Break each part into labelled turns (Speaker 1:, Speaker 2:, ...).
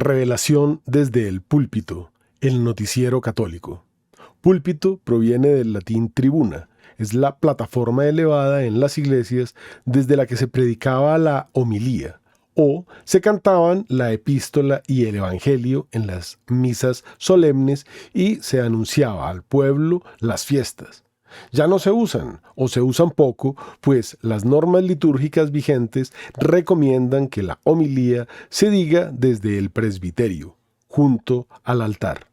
Speaker 1: Revelación desde el púlpito, el noticiero católico. Púlpito proviene del latín tribuna. Es la plataforma elevada en las iglesias desde la que se predicaba la homilía o se cantaban la epístola y el evangelio en las misas solemnes y se anunciaba al pueblo las fiestas. Ya no se usan o se usan poco, pues las normas litúrgicas vigentes recomiendan que la homilía se diga desde el presbiterio, junto al altar.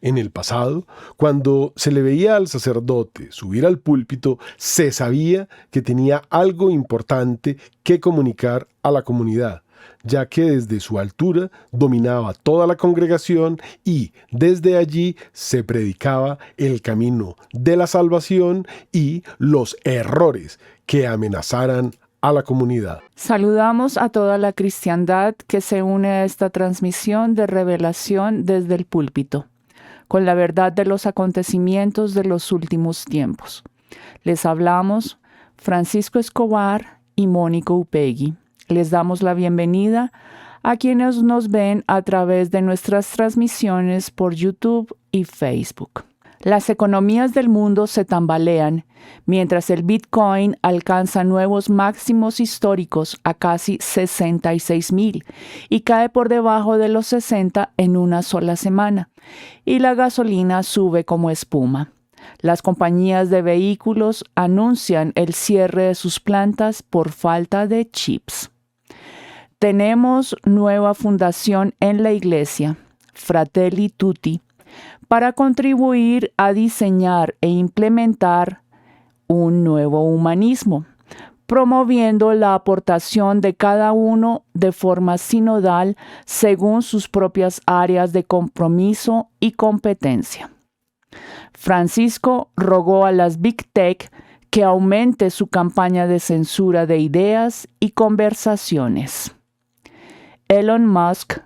Speaker 1: En el pasado, cuando se le veía al sacerdote subir al púlpito, se sabía que tenía algo importante que comunicar a la comunidad, ya que desde su altura dominaba toda la congregación y desde allí se predicaba el camino de la salvación y los errores que amenazaran a la comunidad.
Speaker 2: Saludamos a toda la cristiandad que se une a esta transmisión de revelación desde el púlpito, con la verdad de los acontecimientos de los últimos tiempos. Les hablamos Francisco Escobar y Mónica Upegui. Les damos la bienvenida a quienes nos ven a través de nuestras transmisiones por YouTube y Facebook. Las economías del mundo se tambalean mientras el Bitcoin alcanza nuevos máximos históricos a casi 66,000 y cae por debajo de los 60 en una sola semana, y la gasolina sube como espuma. Las compañías de vehículos anuncian el cierre de sus plantas por falta de chips. Tenemos nueva fundación en la iglesia, Fratelli Tutti, para contribuir a diseñar e implementar un nuevo humanismo, promoviendo la aportación de cada uno de forma sinodal según sus propias áreas de compromiso y competencia. Francisco rogó a las Big Tech que aumente su campaña de censura de ideas y conversaciones. Elon Musk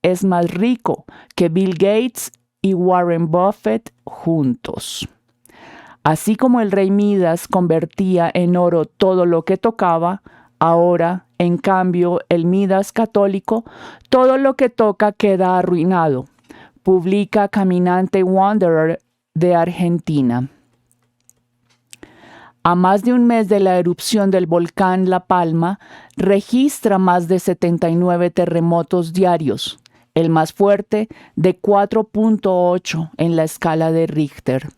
Speaker 2: es más rico que Bill Gates y Warren Buffett juntos. Así como el rey Midas convertía en oro todo lo que tocaba, ahora, en cambio, el Midas católico, todo lo que toca queda arruinado, publica Caminante Wanderer de Argentina. A más de un mes de la erupción del volcán La Palma, registra más de 79 terremotos diarios, el más fuerte de 4.8 en la escala de Richter.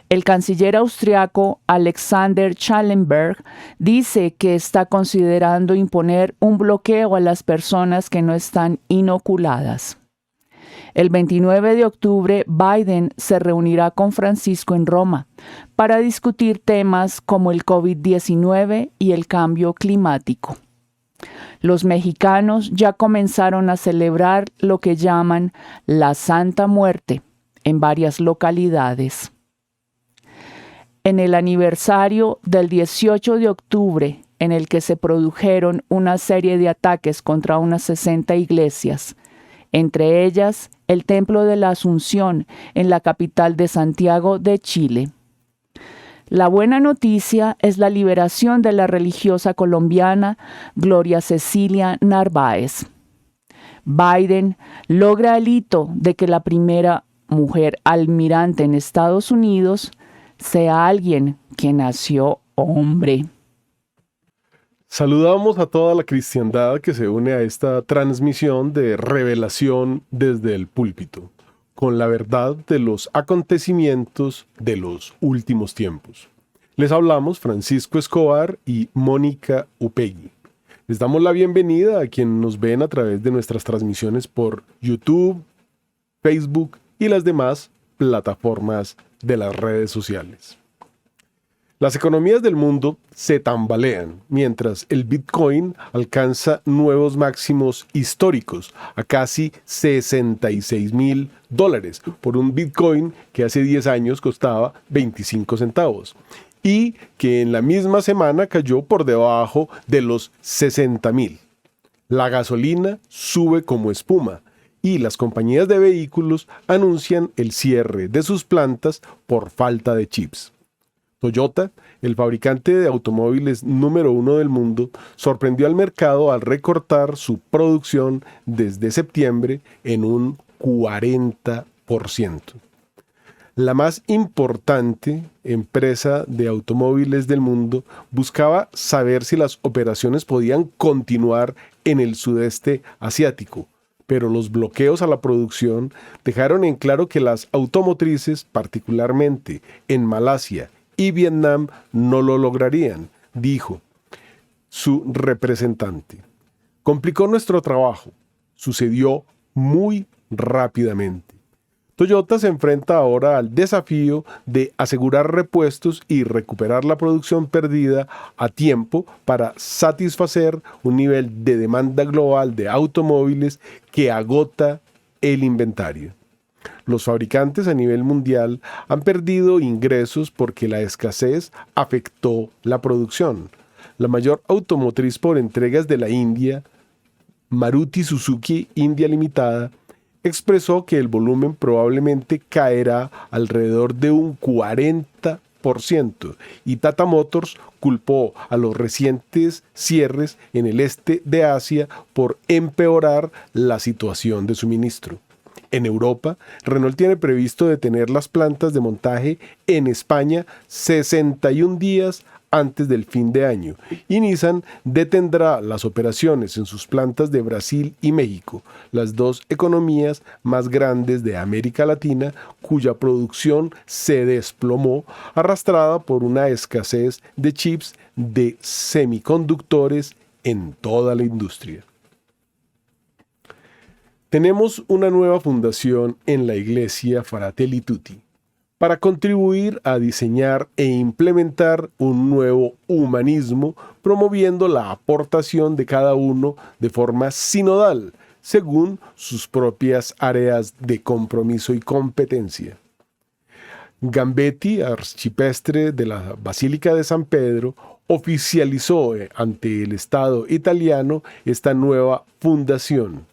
Speaker 2: El canciller austriaco Alexander Schallenberg dice que está considerando imponer un bloqueo a las personas que no están inoculadas. El 29 de octubre, Biden se reunirá con Francisco en Roma para discutir temas como el COVID-19 y el cambio climático. Los mexicanos ya comenzaron a celebrar lo que llaman la Santa Muerte en varias localidades. En el aniversario del 18 de octubre, en el que se produjeron una serie de ataques contra unas 60 iglesias, entre ellas el Templo de la Asunción en la capital de Santiago de Chile. La buena noticia es la liberación de la religiosa colombiana Gloria Cecilia Narváez. Biden logra el hito de que la primera mujer almirante en Estados Unidos sea alguien que nació hombre.
Speaker 1: Saludamos a toda la cristiandad que se une a esta transmisión de revelación desde el púlpito, con la verdad de los acontecimientos de los últimos tiempos. Les hablamos Francisco Escobar y Mónica Upegui. Les damos la bienvenida a quienes nos ven a través de nuestras transmisiones por YouTube, Facebook y las demás plataformas de las redes sociales. Las economías del mundo se tambalean mientras el Bitcoin alcanza nuevos máximos históricos a casi $66,000 por un Bitcoin que hace 10 años costaba 25 centavos y que en la misma semana cayó por debajo de los 60,000. La gasolina sube como espuma y las compañías de vehículos anuncian el cierre de sus plantas por falta de chips. Toyota, el fabricante de automóviles número 1 del mundo, sorprendió al mercado al recortar su producción desde septiembre en un 40%. La más importante empresa de automóviles del mundo buscaba saber si las operaciones podían continuar en el sudeste asiático, pero los bloqueos a la producción dejaron en claro que las automotrices, particularmente en Malasia y Vietnam, no lo lograrían, dijo su representante. Complicó nuestro trabajo. Sucedió muy rápidamente. Toyota se enfrenta ahora al desafío de asegurar repuestos y recuperar la producción perdida a tiempo para satisfacer un nivel de demanda global de automóviles que agota el inventario. Los fabricantes a nivel mundial han perdido ingresos porque la escasez afectó la producción. La mayor automotriz por entregas de la India, Maruti Suzuki India Limitada, expresó que el volumen probablemente caerá alrededor de un 40%, y Tata Motors culpó a los recientes cierres en el este de Asia por empeorar la situación de suministro. En Europa, Renault tiene previsto detener las plantas de montaje en España 61 días antes del fin de año, y Nissan detendrá las operaciones en sus plantas de Brasil y México, las dos economías más grandes de América Latina, cuya producción se desplomó, arrastrada por una escasez de chips de semiconductores en toda la industria. Tenemos una nueva fundación en la Iglesia Fratelli Tutti para contribuir a diseñar e implementar un nuevo humanismo, promoviendo la aportación de cada uno de forma sinodal, según sus propias áreas de compromiso y competencia. Gambetti, arcipreste de la Basílica de San Pedro, oficializó ante el Estado italiano esta nueva fundación.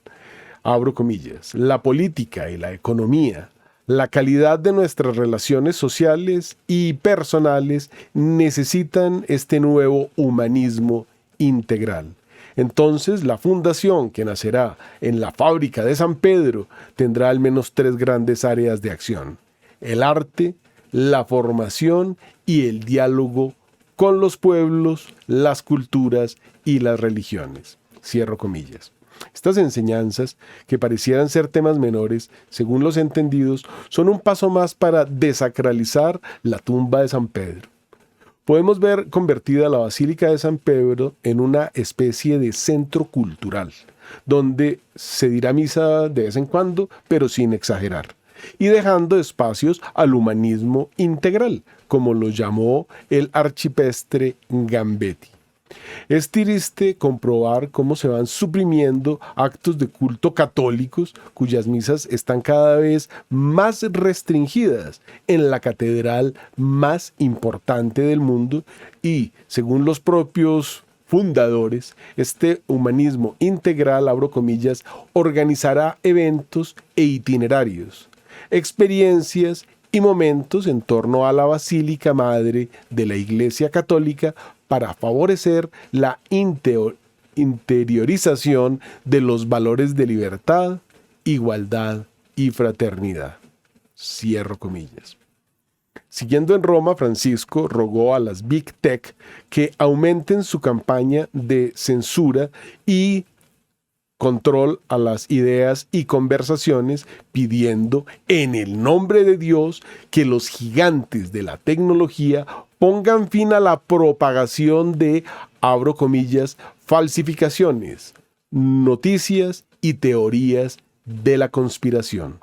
Speaker 1: Abro comillas, la política y la economía, la calidad de nuestras relaciones sociales y personales necesitan este nuevo humanismo integral. Entonces, la fundación que nacerá en la fábrica de San Pedro tendrá al menos 3 grandes áreas de acción: el arte, la formación y el diálogo con los pueblos, las culturas y las religiones. Cierro comillas. Estas enseñanzas, que parecieran ser temas menores, según los entendidos, son un paso más para desacralizar la tumba de San Pedro. Podemos ver convertida la Basílica de San Pedro en una especie de centro cultural, donde se dirá misa de vez en cuando, pero sin exagerar, y dejando espacios al humanismo integral, como lo llamó el arcipreste Gambetti. Es triste comprobar cómo se van suprimiendo actos de culto católicos cuyas misas están cada vez más restringidas en la catedral más importante del mundo y, según los propios fundadores, este humanismo integral, abro comillas, organizará eventos e itinerarios, experiencias y momentos en torno a la Basílica Madre de la Iglesia Católica para favorecer la interiorización de los valores de libertad, igualdad y fraternidad. Cierro comillas. Siguiendo en Roma, Francisco rogó a las Big Tech que aumenten su campaña de censura y control a las ideas y conversaciones, pidiendo en el nombre de Dios que los gigantes de la tecnología pongan fin a la propagación de, abro comillas, falsificaciones, noticias y teorías de la conspiración.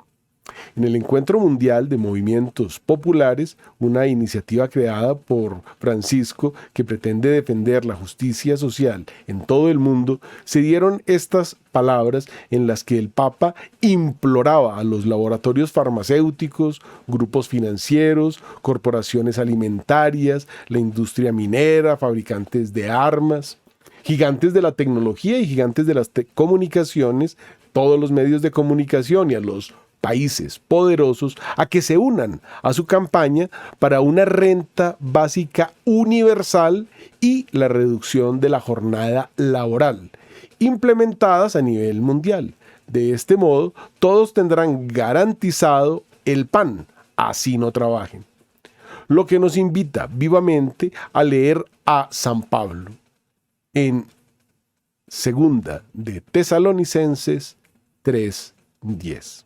Speaker 1: En el Encuentro Mundial de Movimientos Populares, una iniciativa creada por Francisco que pretende defender la justicia social en todo el mundo, se dieron estas palabras en las que el Papa imploraba a los laboratorios farmacéuticos, grupos financieros, corporaciones alimentarias, la industria minera, fabricantes de armas, gigantes de la tecnología y gigantes de las comunicaciones, todos los medios de comunicación, y a los países poderosos a que se unan a su campaña para una renta básica universal y la reducción de la jornada laboral, implementadas a nivel mundial. De este modo, todos tendrán garantizado el pan, así no trabajen. Lo que nos invita vivamente a leer a San Pablo en Segunda de Tesalonicenses 3:10.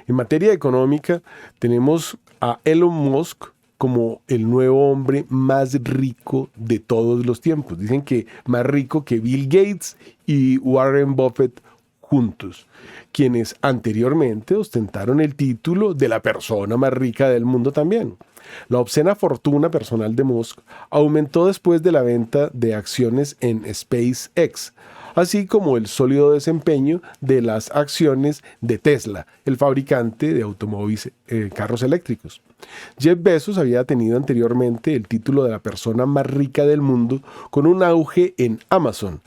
Speaker 1: En materia económica, tenemos a Elon Musk como el nuevo hombre más rico de todos los tiempos. Dicen que más rico que Bill Gates y Warren Buffett juntos, quienes anteriormente ostentaron el título de la persona más rica del mundo también. La obscena fortuna personal de Musk aumentó después de la venta de acciones en SpaceX, así como el sólido desempeño de las acciones de Tesla, el fabricante de automóviles, carros eléctricos. Jeff Bezos había tenido anteriormente el título de la persona más rica del mundo con un auge en Amazon,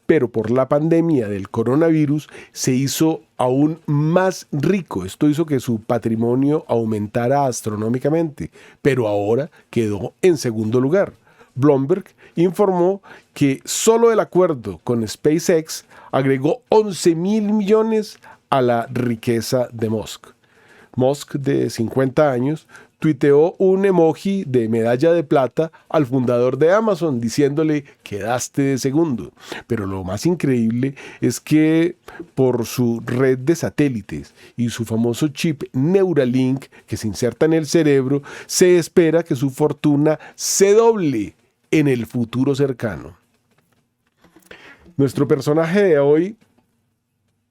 Speaker 1: pero por la pandemia del coronavirus se hizo aún más rico. Esto hizo que su patrimonio aumentara astronómicamente, pero ahora quedó en segundo lugar. Bloomberg informó que solo el acuerdo con SpaceX agregó 11.000 millones a la riqueza de Musk. Musk, de 50 años, tuiteó un emoji de medalla de plata al fundador de Amazon diciéndole quedaste de segundo. Pero lo más increíble es que por su red de satélites y su famoso chip Neuralink que se inserta en el cerebro, se espera que su fortuna se doble en el futuro cercano. Nuestro personaje de hoy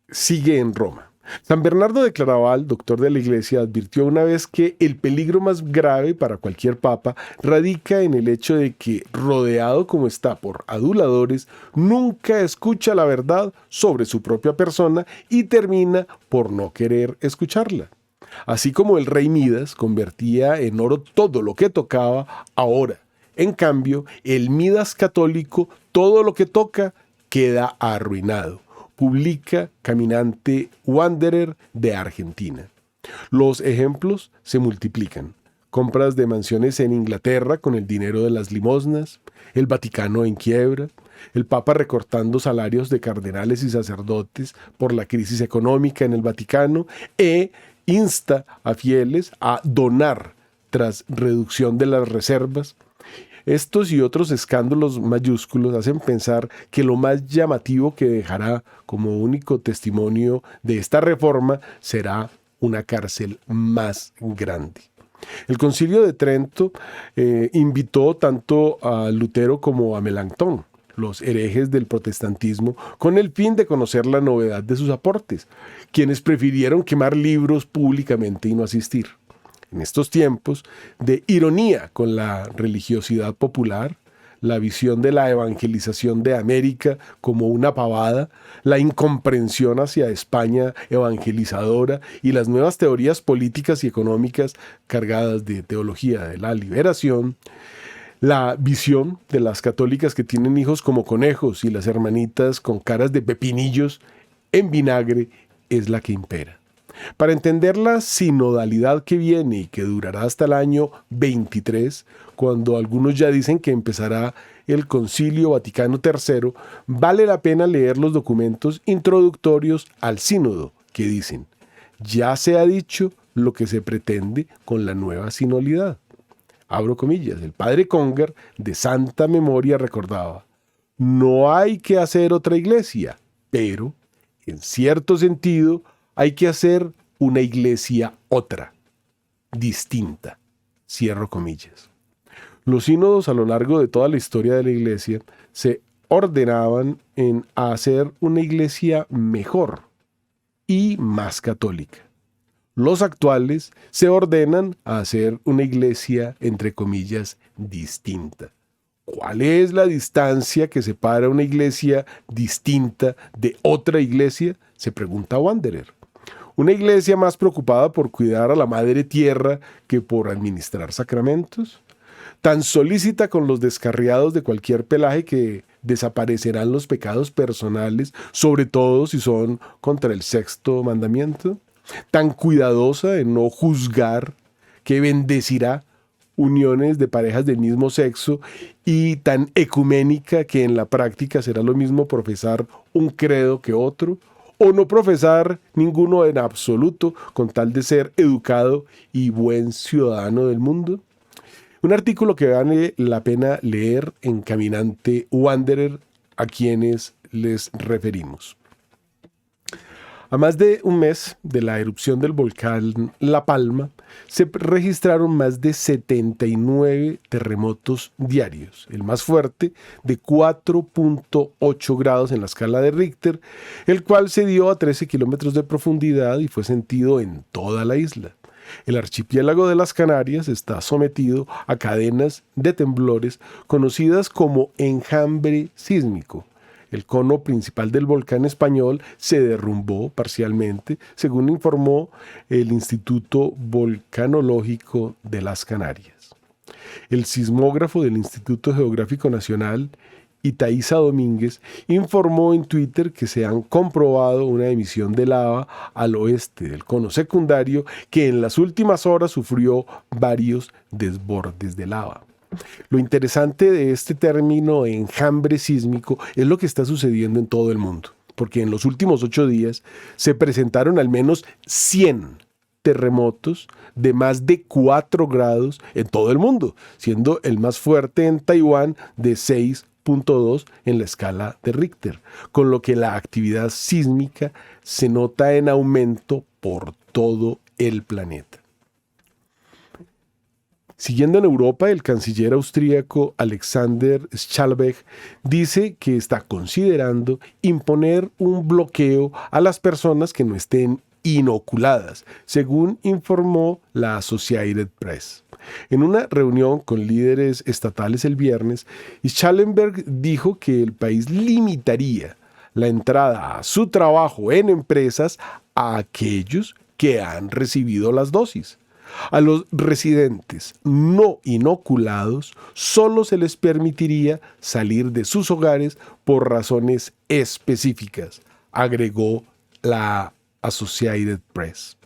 Speaker 1: sigue en Roma. San Bernardo de Claraval, doctor de la Iglesia, advirtió una vez que el peligro más grave para cualquier papa radica en el hecho de que, rodeado como está por aduladores, nunca escucha la verdad sobre su propia persona y termina por no querer escucharla. Así como el rey Midas convertía en oro todo lo que tocaba, ahora, en cambio, el Midas católico todo lo que toca queda arruinado. Publica Caminante Wanderer de Argentina. Los ejemplos se multiplican. Compras de mansiones en Inglaterra con el dinero de las limosnas, el Vaticano en quiebra, el Papa recortando salarios de cardenales y sacerdotes por la crisis económica en el Vaticano e insta a fieles a donar tras reducción de las reservas. Estos y otros escándalos mayúsculos hacen pensar que lo más llamativo que dejará como único testimonio de esta reforma será una cárcel más grande. El Concilio de Trento invitó tanto a Lutero como a Melanchthon, los herejes del protestantismo, con el fin de conocer la novedad de sus aportes, quienes prefirieron quemar libros públicamente y no asistir. En estos tiempos de ironía con la religiosidad popular, la visión de la evangelización de América como una pavada, la incomprensión hacia España evangelizadora y las nuevas teorías políticas y económicas cargadas de teología de la liberación, la visión de las católicas que tienen hijos como conejos y las hermanitas con caras de pepinillos en vinagre es la que impera. Para entender la sinodalidad que viene y que durará hasta el año 23, cuando algunos ya dicen que empezará el Concilio Vaticano III, vale la pena leer los documentos introductorios al sínodo que dicen: ya se ha dicho lo que se pretende con la nueva sinodalidad. Abro comillas, el padre Conger, de santa memoria, recordaba: no hay que hacer otra iglesia, pero, en cierto sentido, hay que hacer una iglesia otra, distinta. Cierro comillas. Los sínodos a lo largo de toda la historia de la iglesia se ordenaban en hacer una iglesia mejor y más católica. Los actuales se ordenan a hacer una iglesia, entre comillas, distinta. ¿Cuál es la distancia que separa una iglesia distinta de otra iglesia?, se pregunta Wanderer. ¿Una iglesia más preocupada por cuidar a la madre tierra que por administrar sacramentos? ¿Tan solícita con los descarriados de cualquier pelaje que desaparecerán los pecados personales, sobre todo si son contra el sexto mandamiento? tan cuidadosa en no juzgar, que bendecirá uniones de parejas del mismo sexo y tan ecuménica que en la práctica será lo mismo profesar un credo que otro o no profesar ninguno en absoluto con tal de ser educado y buen ciudadano del mundo? Un artículo que vale la pena leer en Caminante Wanderer, a quienes les referimos. A más de un mes de la erupción del volcán La Palma, se registraron más de 79 terremotos diarios, el más fuerte de 4.8 grados en la escala de Richter, el cual se dio a 13 kilómetros de profundidad y fue sentido en toda la isla. El archipiélago de las Canarias está sometido a cadenas de temblores conocidas como enjambre sísmico. El cono principal del volcán español se derrumbó parcialmente, según informó el Instituto Volcanológico de las Canarias. El sismógrafo del Instituto Geográfico Nacional, Itaiza Domínguez, informó en Twitter que se han comprobado una emisión de lava al oeste del cono secundario que en las últimas horas sufrió varios desbordes de lava. Lo interesante de este término enjambre sísmico es lo que está sucediendo en todo el mundo, porque en los últimos 8 días se presentaron al menos 100 terremotos de más de 4 grados en todo el mundo, siendo el más fuerte en Taiwán de 6.2 en la escala de Richter, con lo que la actividad sísmica se nota en aumento por todo el planeta. Siguiendo en Europa, el canciller austríaco Alexander Schallenberg dice que está considerando imponer un bloqueo a las personas que no estén inoculadas, según informó la Associated Press. En una reunión con líderes estatales el viernes, Schallenberg dijo que el país limitaría la entrada a su trabajo en empresas a aquellos que han recibido las dosis. A los residentes no inoculados solo se les permitiría salir de sus hogares por razones específicas, agregó la Associated Press.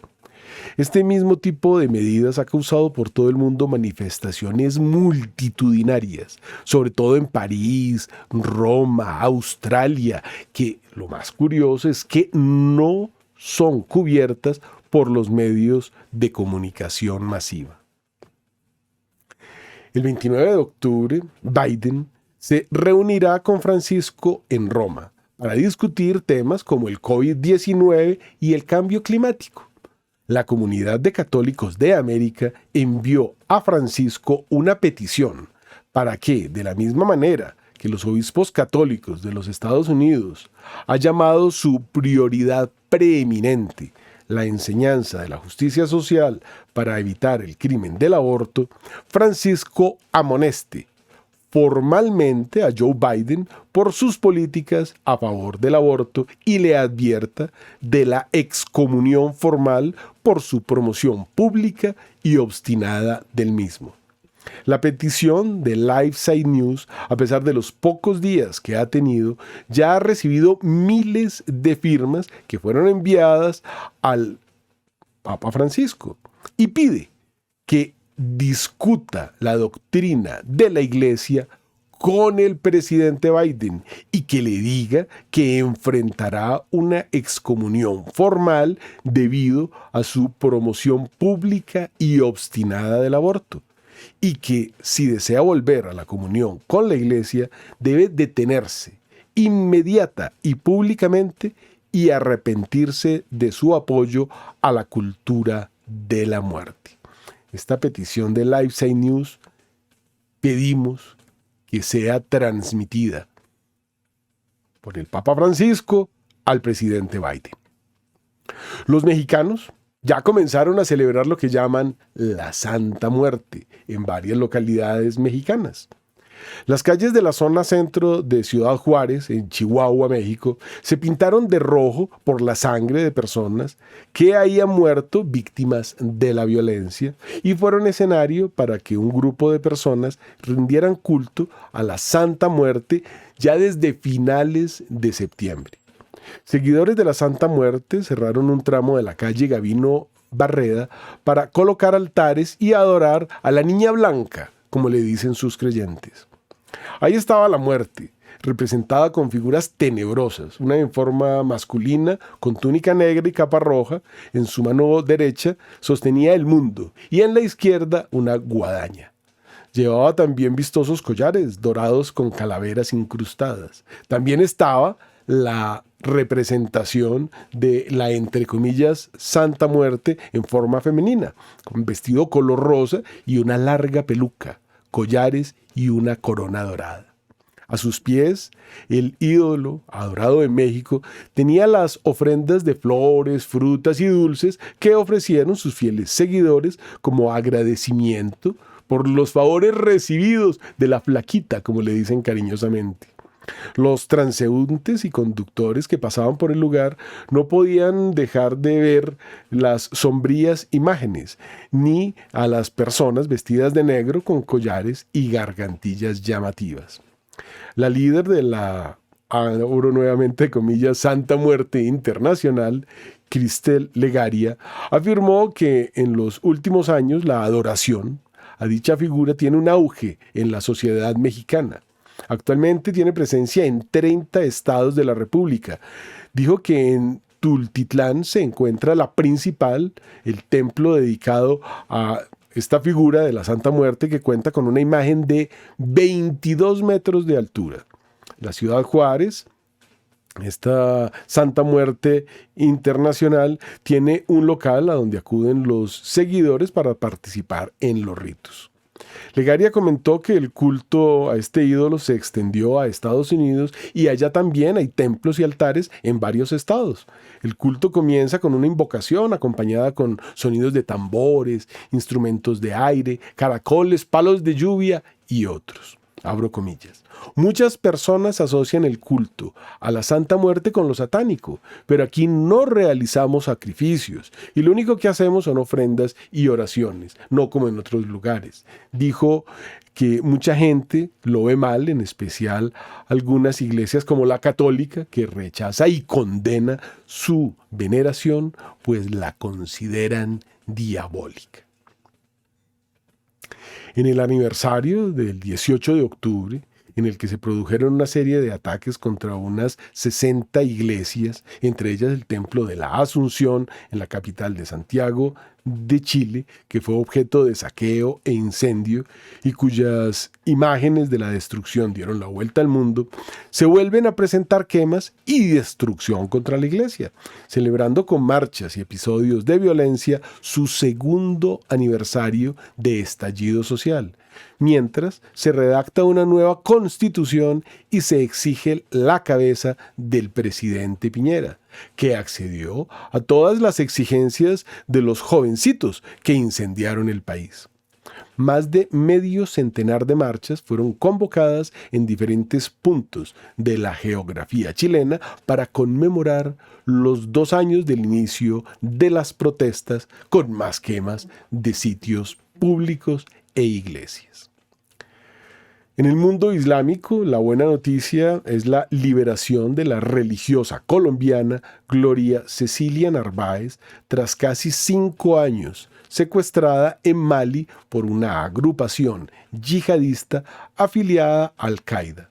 Speaker 1: Este mismo tipo de medidas ha causado por todo el mundo manifestaciones multitudinarias, sobre todo en París, Roma, Australia, que lo más curioso es que no son cubiertas por los medios de comunicación masiva. El 29 de octubre, Biden se reunirá con Francisco en Roma para discutir temas como el COVID-19 y el cambio climático. La Comunidad de Católicos de América envió a Francisco una petición para que, de la misma manera que los obispos católicos de los Estados Unidos ha llamado su prioridad preeminente la enseñanza de la justicia social para evitar el crimen del aborto, Francisco amoneste formalmente a Joe Biden por sus políticas a favor del aborto y le advierta de la excomunión formal por su promoción pública y obstinada del mismo. La petición de LifeSite News, a pesar de los pocos días que ha tenido, ya ha recibido miles de firmas que fueron enviadas al Papa Francisco y pide que discuta la doctrina de la Iglesia con el presidente Biden y que le diga que enfrentará una excomunión formal debido a su promoción pública y obstinada del aborto. Y que si desea volver a la comunión con la Iglesia, debe detenerse inmediata y públicamente y arrepentirse de su apoyo a la cultura de la muerte. Esta petición de LifeSite News pedimos que sea transmitida por el Papa Francisco al presidente Biden. Los mexicanos ya comenzaron a celebrar lo que llaman la Santa Muerte en varias localidades mexicanas. Las calles de la zona centro de Ciudad Juárez, en Chihuahua, México, se pintaron de rojo por la sangre de personas que habían muerto víctimas de la violencia y fueron escenario para que un grupo de personas rindieran culto a la Santa Muerte ya desde finales de septiembre. Seguidores de la Santa Muerte cerraron un tramo de la calle Gavino Barreda para colocar altares y adorar a la Niña Blanca, como le dicen sus creyentes. Ahí estaba la muerte, representada con figuras tenebrosas, una en forma masculina, con túnica negra y capa roja, en su mano derecha sostenía el mundo y en la izquierda una guadaña. Llevaba también vistosos collares dorados con calaveras incrustadas. También estaba la representación de la, entre comillas, Santa Muerte en forma femenina, con vestido color rosa y una larga peluca, collares y una corona dorada. A sus pies, el ídolo, adorado en México, tenía las ofrendas de flores, frutas y dulces que ofrecieron sus fieles seguidores como agradecimiento por los favores recibidos de la flaquita, como le dicen cariñosamente. Los transeúntes y conductores que pasaban por el lugar no podían dejar de ver las sombrías imágenes, ni a las personas vestidas de negro con collares y gargantillas llamativas. La líder de la, abro nuevamente comillas, Santa Muerte Internacional, Cristel Legaria, afirmó que en los últimos años la adoración a dicha figura tiene un auge en la sociedad mexicana. Actualmente tiene presencia en 30 estados de la República. Dijo que en Tultitlán se encuentra la principal, el templo dedicado a esta figura de la Santa Muerte, que cuenta con una imagen de 22 metros de altura. La ciudad Juárez, esta Santa Muerte Internacional, tiene un local a donde acuden los seguidores para participar en los ritos. Legaria comentó que el culto a este ídolo se extendió a Estados Unidos y allá también hay templos y altares en varios estados. El culto comienza con una invocación acompañada con sonidos de tambores, instrumentos de aire, caracoles, palos de lluvia y otros. Abro comillas. Muchas personas asocian el culto a la Santa Muerte con lo satánico, pero aquí no realizamos sacrificios y lo único que hacemos son ofrendas y oraciones, no como en otros lugares. Dijo que mucha gente lo ve mal, en especial algunas iglesias como la católica, que rechaza y condena su veneración, pues la consideran diabólica. En el aniversario del 18 de octubre, en el que se produjeron una serie de ataques contra unas 60 iglesias, entre ellas el Templo de la Asunción en la capital de Santiago de Chile, que fue objeto de saqueo e incendio y cuyas imágenes de la destrucción dieron la vuelta al mundo, se vuelven a presentar quemas y destrucción contra la iglesia, celebrando con marchas y episodios de violencia su segundo aniversario de estallido social, mientras se redacta una nueva constitución y se exige la cabeza del presidente Piñera, que accedió a todas las exigencias de los jovencitos que incendiaron el país. Más de medio centenar de marchas fueron convocadas en diferentes puntos de la geografía chilena para conmemorar los 2 años del inicio de las protestas, con más quemas de sitios públicos e iglesias. En el mundo islámico, la buena noticia es la liberación de la religiosa colombiana Gloria Cecilia Narváez tras casi 5 años secuestrada en Mali por una agrupación yihadista afiliada a Al-Qaeda.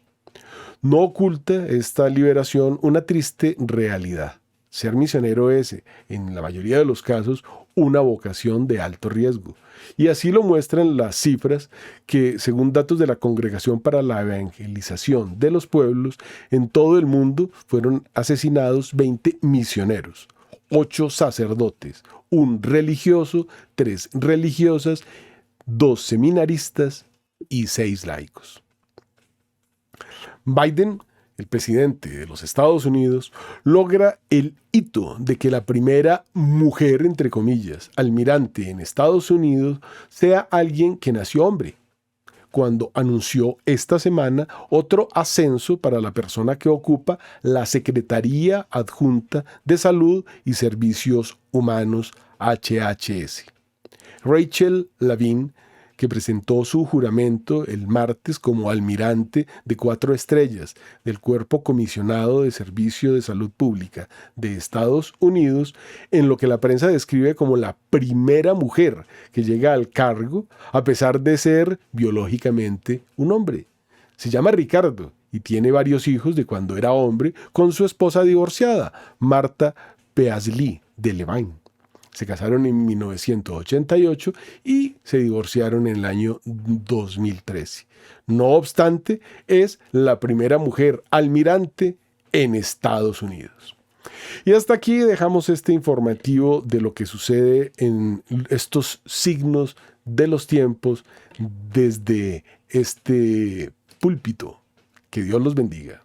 Speaker 1: No oculta esta liberación una triste realidad. Ser misionero es, en la mayoría de los casos, una vocación de alto riesgo. Y así lo muestran las cifras que, según datos de la Congregación para la Evangelización de los Pueblos, en todo el mundo fueron asesinados 20 misioneros, 8 sacerdotes, 1 religioso, 3 religiosas, 2 seminaristas y 6 laicos. Biden, el presidente de los Estados Unidos, logra el hito de que la primera mujer, entre comillas, almirante en Estados Unidos sea alguien que nació hombre, cuando anunció esta semana otro ascenso para la persona que ocupa la Secretaría Adjunta de Salud y Servicios Humanos HHS. Rachel Levine, que presentó su juramento el martes como almirante de 4 estrellas del Cuerpo Comisionado de Servicio de Salud Pública de Estados Unidos, en lo que la prensa describe como la primera mujer que llega al cargo a pesar de ser biológicamente un hombre. Se llama Ricardo y tiene varios hijos de cuando era hombre con su esposa divorciada, Marta Peazley de Levain. Se casaron en 1988 y se divorciaron en el año 2013. No obstante, es la primera mujer almirante en Estados Unidos. Y hasta aquí dejamos este informativo de lo que sucede en estos signos de los tiempos desde este púlpito. Que Dios los bendiga.